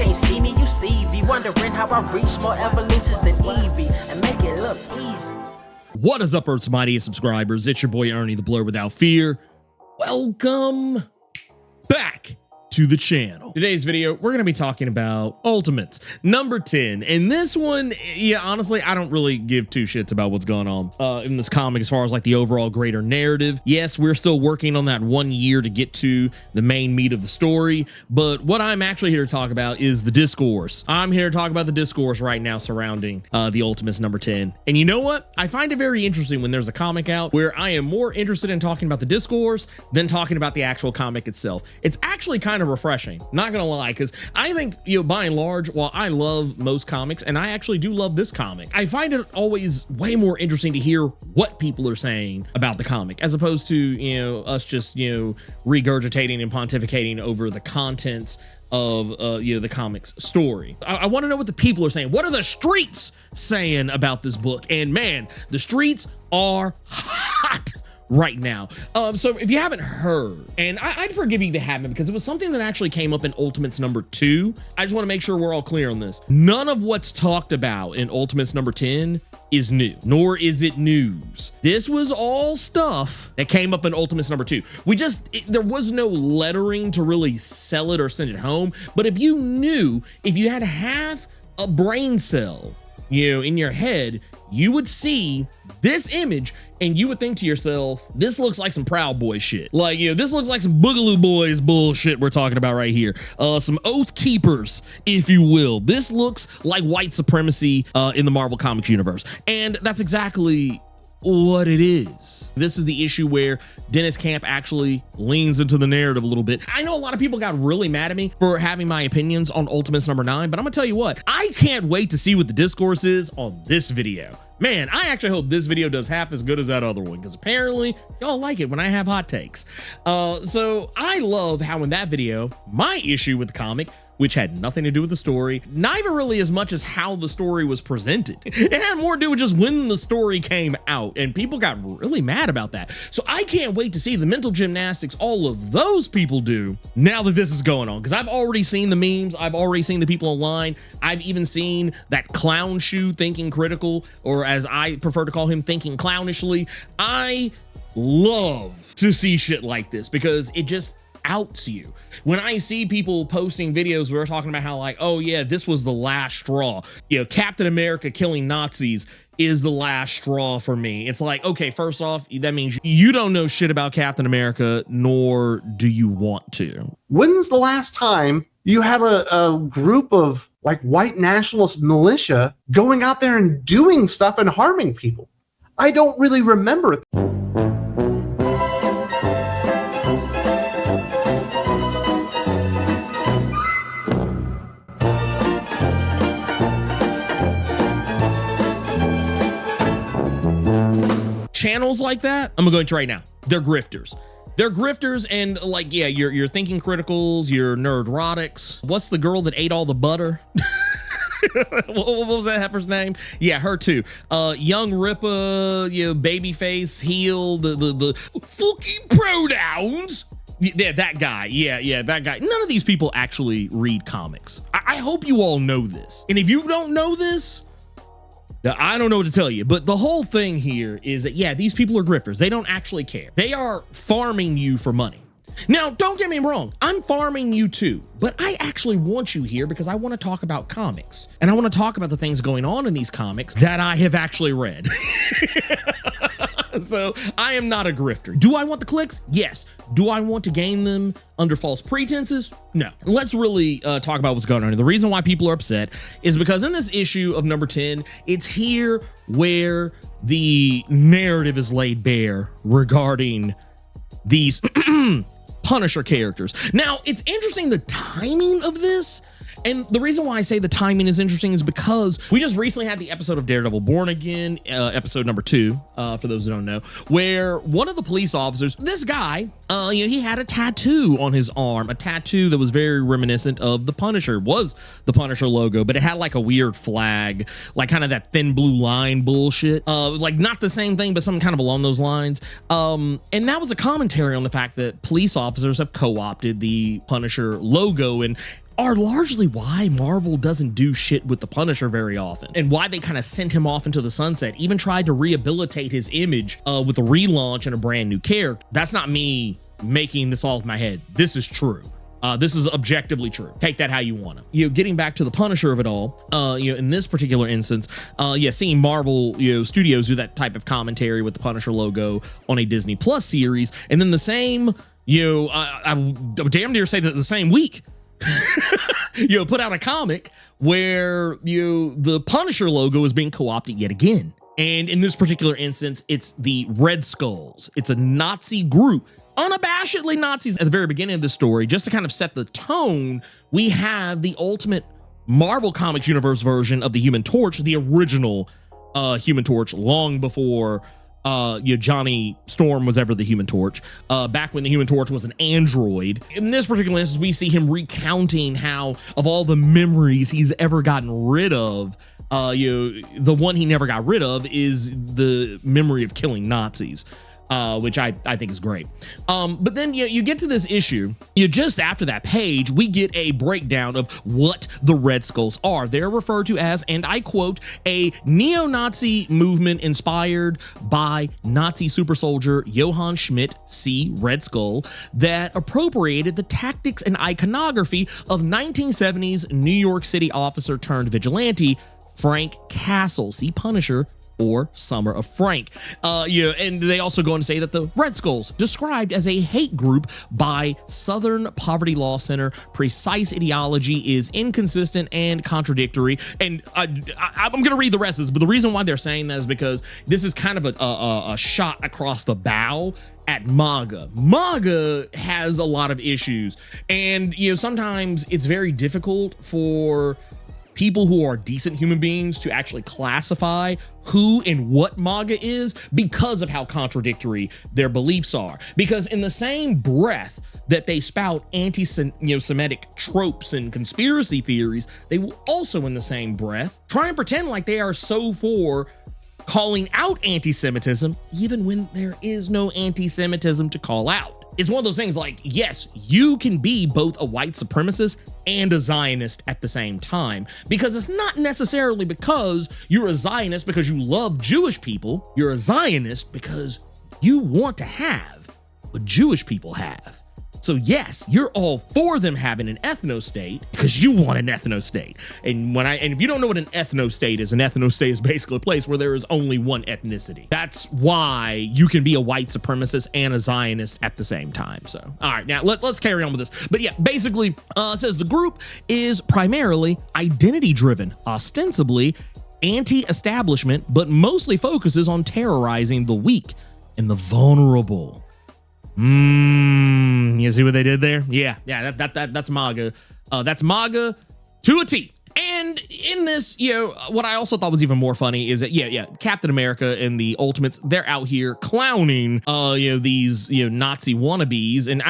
can't see me, you Stevie. Wondering how I reach more evolutions than Evie and make it look easy. What is up, Earth's mightiest subscribers? It's your boy Ernie, the Blerd without fear. Welcome back to the channel. Today's video, we're gonna be talking about Ultimates number 10. And this one, yeah, honestly, I don't really give two shits about what's going on in this comic as far as like the overall greater narrative. Yes, we're still working on that 1 year to get to the main meat of the story, but what I'm actually here to talk about is the discourse. I'm here to talk about the discourse right now surrounding the Ultimates number 10. And you know what? I find it very interesting when there's a comic out where I am more interested in talking about the discourse than talking about the actual comic itself. It's actually kind of refreshing, not gonna lie, because I think, you know, by and large, while I love most comics, and I actually do love this comic, I find it always way more interesting to hear what people are saying about the comic, as opposed to, you know, us just, you know, regurgitating and pontificating over the contents of you know, the comic's story. I want to know what the people are saying. What are the streets saying about this book? And man, the streets are hot right now. So if you haven't heard, and I'd forgive you if you haven't, because it was something that actually came up in Ultimates number 2. I just want to make sure we're all clear on this. None of what's talked about in Ultimates number 10 is new, nor is it news. This was all stuff that came up in Ultimates number 2. There was no lettering to really sell it or send it home. But if you knew, if you had half a brain cell, you know, in your head, you would see this image and you would think to yourself, this looks like some Proud Boy shit. Like, you know, this looks like some Boogaloo Boys bullshit we're talking about right here. Some Oath Keepers, if you will. This looks like white supremacy in the Marvel Comics universe. And that's exactly what it is. This is the issue where Dennis Camp actually leans into the narrative a little bit. I know a lot of people got really mad at me for having my opinions on Ultimates number 9, but I'm gonna tell you what, I can't wait to see what the discourse is on this video. Man, I actually hope this video does half as good as that other one, because apparently y'all like it when I have hot takes. So I love how in that video, my issue with the comic, which had nothing to do with the story, not even really as much as how the story was presented. It had more to do with just when the story came out, and people got really mad about that. So I can't wait to see the mental gymnastics all of those people do now that this is going on, because I've already seen the memes, I've already seen the people online, I've even seen that clown shoe thinking critical, or as I prefer to call him, thinking clownishly. I love to see shit like this because it just outs you. When I see people posting videos where we're talking about how like, oh yeah, this was the last straw, you know, Captain America killing Nazis is the last straw for me. It's like, okay, first off, that means you don't know shit about Captain America, nor do you want to. When's the last time you had a group of like white nationalist militia going out there and doing stuff and harming people? I don't really remember it. Channels like that, I'm gonna go into right now. They're grifters. They're grifters, and like, yeah, you're thinking criticals, you're nerdrotics. What's the girl that ate all the butter? What was that heifer's name? Yeah, her too. Young Ripper, you know, babyface, heel, the fucking pronouns. Yeah, that guy. Yeah, that guy. None of these people actually read comics. I hope you all know this. And if you don't know this, I don't know what to tell you, but the whole thing here is that, yeah, these people are grifters. They don't actually care. They are farming you for money. Now, don't get me wrong. I'm farming you too, but I actually want you here because I want to talk about comics, and I want to talk about the things going on in these comics that I have actually read. So I am not a grifter. Do I want the clicks? Yes. Do I want to gain them under false pretenses? No. Let's really talk about what's going on. And the reason why people are upset is because in this issue of number 10, it's here where the narrative is laid bare regarding these Punisher characters. Now, it's interesting the timing of this. And the reason why I say the timing is interesting is because we just recently had the episode of Daredevil Born Again, episode number 2, for those who don't know, where one of the police officers, this guy, you know, he had a tattoo on his arm, a tattoo that was very reminiscent of the Punisher, was the Punisher logo, but it had like a weird flag, like kind of that thin blue line bullshit, like not the same thing, but something kind of along those lines. And that was a commentary on the fact that police officers have co-opted the Punisher logo, and are largely why Marvel doesn't do shit with the Punisher very often, and why they kind of sent him off into the sunset, even tried to rehabilitate his image with a relaunch and a brand new character. That's not me making this all of my head. This is true. This is objectively true. Take that how you want to. Getting back to the Punisher of it all, in this particular instance, seeing Marvel, Studios do that type of commentary with the Punisher logo on a Disney Plus series, and then the same, I would damn near say that the same week, put out a comic where the Punisher logo is being co-opted yet again. And in this particular instance, it's the Red Skulls. It's a Nazi group, unabashedly Nazis. At the very beginning of the story, just to kind of set the tone, we have the ultimate Marvel Comics universe version of the Human Torch, the original Human Torch, long before Johnny Storm was ever the Human Torch, back when the Human Torch was an android. In this particular instance, we see him recounting how, of all the memories he's ever gotten rid of, the one he never got rid of is the memory of killing Nazis. Which I think is great. But then you get to this issue, just after that page, we get a breakdown of what the Red Skulls are. They're referred to as, and I quote, a neo-Nazi movement inspired by Nazi super soldier Johann Schmidt, C. Red Skull, that appropriated the tactics and iconography of 1970s New York City officer turned vigilante Frank Castle, see Punisher, or Summer of Frank. And they also go on to say that the Red Skulls, described as a hate group by Southern Poverty Law Center, precise ideology is inconsistent and contradictory. And I'm going to read the rest of this, but the reason why they're saying that is because this is kind of a shot across the bow at MAGA. MAGA has a lot of issues, and sometimes it's very difficult for people who are decent human beings to actually classify who and what MAGA is because of how contradictory their beliefs are. Because in the same breath that they spout anti-Semitic tropes and conspiracy theories, they will also in the same breath try and pretend like they are so for calling out anti-Semitism, even when there is no anti-Semitism to call out. It's one of those things like, yes, you can be both a white supremacist and a Zionist at the same time, because it's not necessarily because you're a Zionist because you love Jewish people. You're a Zionist because you want to have what Jewish people have. So yes, you're all for them having an ethno-state because you want an ethno-state. And if you don't know what an ethno-state is basically a place where there is only one ethnicity. That's why you can be a white supremacist and a Zionist at the same time. So, all right, now let's carry on with this. But yeah, basically, it says the group is primarily identity-driven, ostensibly anti-establishment, but mostly focuses on terrorizing the weak and the vulnerable. You see what they did there? Yeah, that's MAGA. That's MAGA to a T. And in this, what I also thought was even more funny is that, Captain America and the Ultimates, they're out here clowning, these, Nazi wannabes. And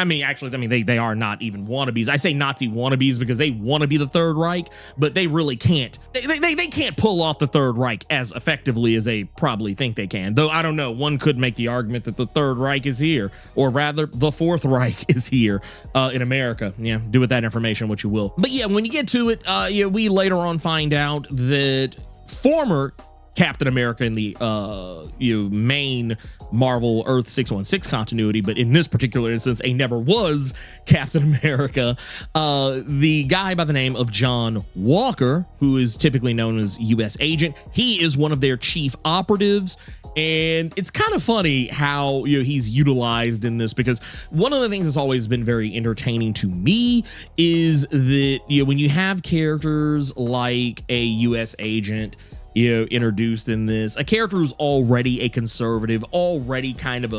they are not even wannabes. I say Nazi wannabes because they want to be the Third Reich, but they really can't. They can't pull off the Third Reich as effectively as they probably think they can. Though, I don't know, one could make the argument that the Third Reich is here, or rather, the Fourth Reich is here in America. Yeah, do with that information what you will. But yeah, when you get to it, we later on find out that former Captain America in the main Marvel Earth 616 continuity, but in this particular instance, a never was Captain America, the guy by the name of John Walker, who is typically known as U.S. Agent, he is one of their chief operatives. And it's kind of funny how he's utilized in this, because one of the things that's always been very entertaining to me is that when you have characters like a U.S. agent introduced in this, a character who's already a conservative, already kind of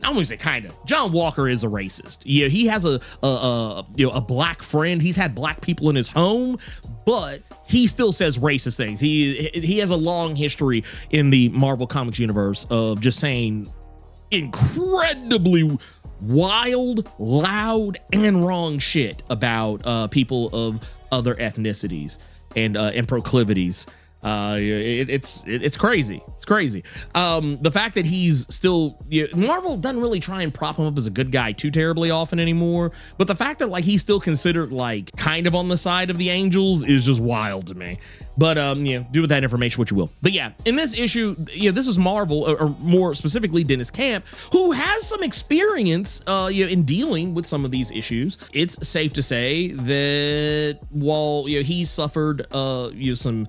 I won't say kind of, John Walker is a racist. He has a black friend. He's had black people in his home, but he still says racist things. He has a long history in the Marvel Comics universe of just saying incredibly wild, loud, and wrong shit about people of other ethnicities and proclivities. It's crazy. It's crazy. The fact that he's still, Marvel doesn't really try and prop him up as a good guy too terribly often anymore. But the fact that like he's still considered like kind of on the side of the Angels is just wild to me. But do with that information what you will. But yeah, in this issue, this is Marvel, or more specifically Dennis Camp, who has some experience in dealing with some of these issues. It's safe to say that while he suffered some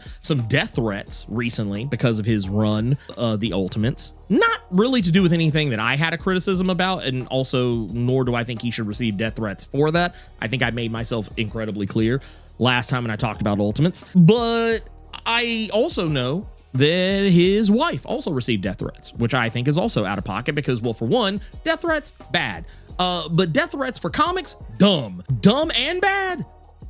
death threats recently because of his run, the Ultimates, not really to do with anything that I had a criticism about, and also nor do I think he should receive death threats for that. I think I made myself incredibly clear last time when I talked about Ultimates. But I also know that his wife also received death threats, which I think is also out of pocket because, well, for one, death threats, bad. But death threats for comics, dumb and bad.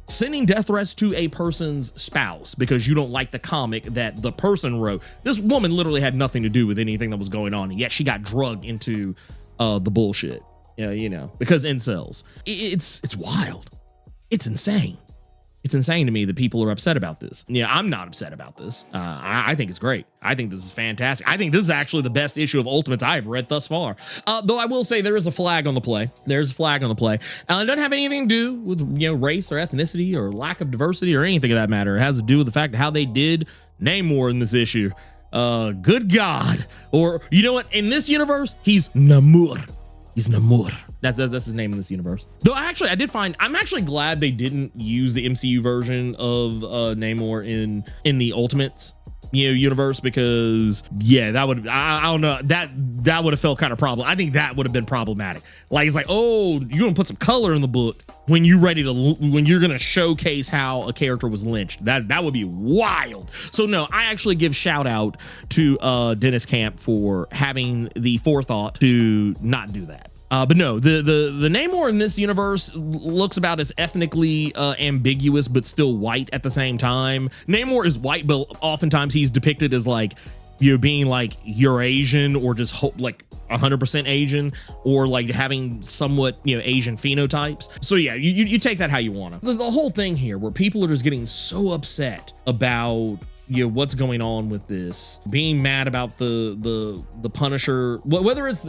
Sending death threats to a person's spouse because you don't like the comic that the person wrote. This woman literally had nothing to do with anything that was going on, and yet she got drugged into the bullshit. Because incels. It's wild. It's insane. It's insane to me that people are upset about this. I'm not upset about this. I think it's great. I think this is fantastic. I think this is actually the best issue of Ultimates I've read thus far. Though I will say there is a flag on the play. There's a flag on the play. It doesn't have anything to do with race or ethnicity or lack of diversity or anything of that matter. It has to do with the fact of how they did Namor in this issue. Good God. Or you know what? In this universe, he's Namor. He's Namor. That's his name in this universe. Though I'm actually glad they didn't use the MCU version of Namor in the Ultimates universe, because that would, I don't know, that would have felt kind of problem. I think that would have been problematic. Like, it's like, oh, you're gonna put some color in the book when you're gonna showcase how a character was lynched. That would be wild. So no, I actually give shout out to Dennis Camp for having the forethought to not do that. But no, the Namor in this universe looks about as ethnically ambiguous, but still white at the same time. Namor is white, but oftentimes he's depicted as like, being like Eurasian, or just like 100% Asian, or like having somewhat, Asian phenotypes. So yeah, you take that how you want to. The whole thing here where people are just getting so upset about what's going on with this, being mad about the Punisher, whether it's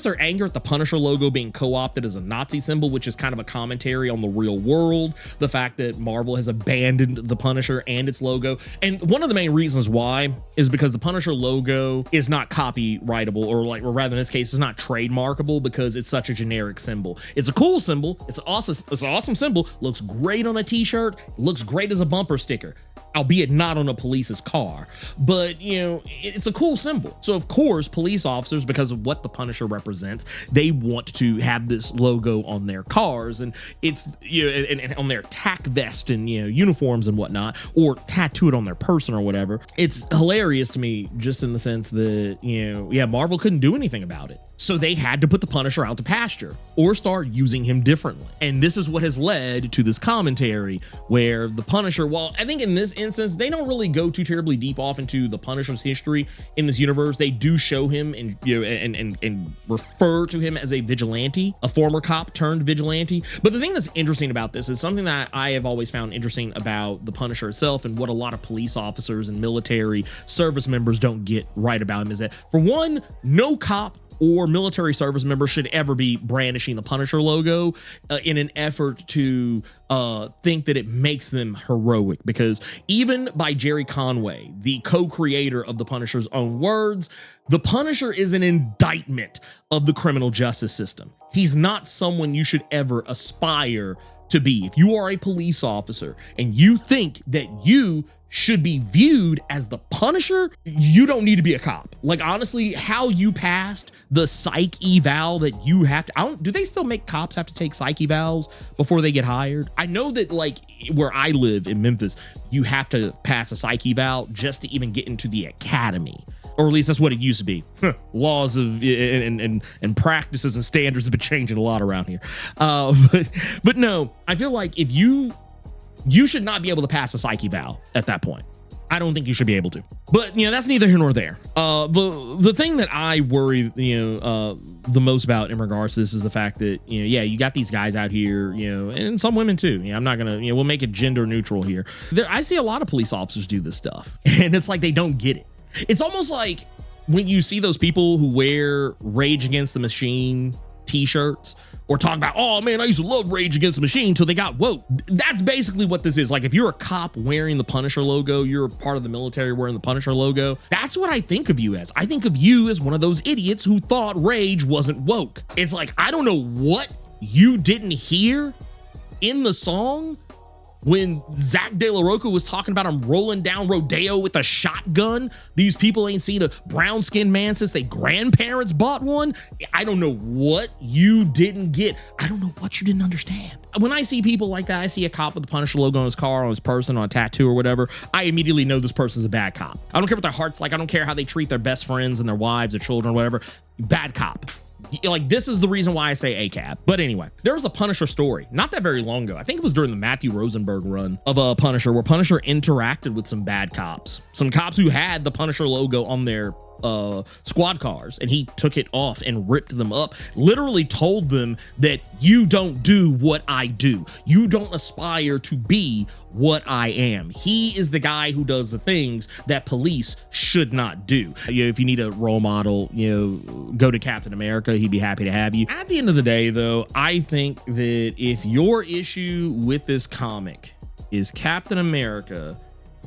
their anger at the Punisher logo being co-opted as a Nazi symbol, which is kind of a commentary on the real world, the fact that Marvel has abandoned the Punisher and its logo. And one of the main reasons why is because the Punisher logo is not copyrightable, or rather in this case, it's not trademarkable, because it's such a generic symbol. It's a cool symbol. It's an awesome symbol. Looks great on a t-shirt. Looks great as a bumper sticker, albeit not on a police's car, but it's a cool symbol. So of course, police officers, because of what the Punisher represents, they want to have this logo on their cars, and it's and on their tack vest and uniforms and whatnot, or tattoo it on their person or whatever. It's hilarious to me, just in the sense that Marvel couldn't do anything about it. So they had to put the Punisher out to pasture or start using him differently. And this is what has led to this commentary where the Punisher, well, I think in this instance, they don't really go too terribly deep off into the Punisher's history in this universe. They do show him and refer to him as a vigilante, a former cop turned vigilante. But the thing that's interesting about this is something that I have always found interesting about the Punisher itself, and what a lot of police officers and military service members don't get right about him, is that, for one, no cop or military service member should ever be brandishing the Punisher logo in an effort to think that it makes them heroic, because even by Jerry Conway, the co-creator of the Punisher's own words, the Punisher is an indictment of the criminal justice system. He's not someone you should ever aspire to be. If you are a police officer and you think that you should be viewed as the Punisher, you don't need to be a cop. Like, honestly, how you passed the psych eval that you have to, do they still make cops have to take psych evals before they get hired? I know that, like, where I live in Memphis, you have to pass a psych eval just to even get into the academy. Or at least that's what it used to be. Laws of and practices and standards have been changing a lot around here. But no, I feel like if you should not be able to pass a psych eval at that point. I don't think you should be able to. But, you know, that's neither here nor there. The thing that I worry, the most about in regards to this is the fact that, you know, yeah, you got these guys out here, you know, and some women too. You know, I'm not gonna, you know, we'll make it gender neutral here. I see a lot of police officers do this stuff, and it's like they don't get it. It's almost like when you see those people who wear Rage Against the Machine T-shirts or talk about, oh man, I used to love Rage Against the Machine until they got woke. That's basically what this is. Like, if you're a cop wearing the Punisher logo, you're a part of the military wearing the Punisher logo, that's what I think of you as. I think of you as one of those idiots who thought Rage wasn't woke. It's like, I don't know what you didn't hear in the song when Zach De La Rocha was talking about him rolling down Rodeo with a shotgun. These people ain't seen a brown skinned man since their grandparents bought one. I don't know what you didn't get. I don't know what you didn't understand. When I see people like that, I see a cop with the Punisher logo on his car, on his person, on a tattoo or whatever, I immediately know this person's a bad cop. I don't care what their heart's like. I don't care how they treat their best friends and their wives, their children, whatever. Bad cop. Like, this is the reason why I say ACAB. But anyway, there was a Punisher story not that very long ago. I think it was during the Matthew Rosenberg run of a Punisher, where Punisher interacted with some bad cops, some cops who had the Punisher logo on their squad cars, and he took it off and ripped them up, literally told them that you don't do what I do. You don't aspire to be what I am. He is the guy who does the things that police should not do. You know, if you need a role model, you know, go to Captain America. He'd be happy to have you. At the end of the day, though, I think that if your issue with this comic is Captain America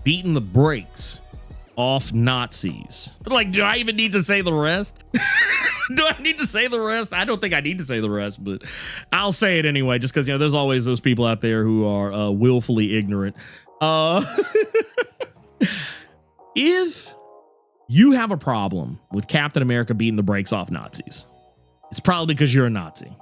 beating the brakes off Nazis, like, do I even need to say the rest? Do I need to say the rest? I don't think I need to say the rest, but I'll say it anyway, just because, you know, there's always those people out there who are willfully ignorant. If you have a problem with Captain America beating the brakes off Nazis, it's probably because you're a Nazi.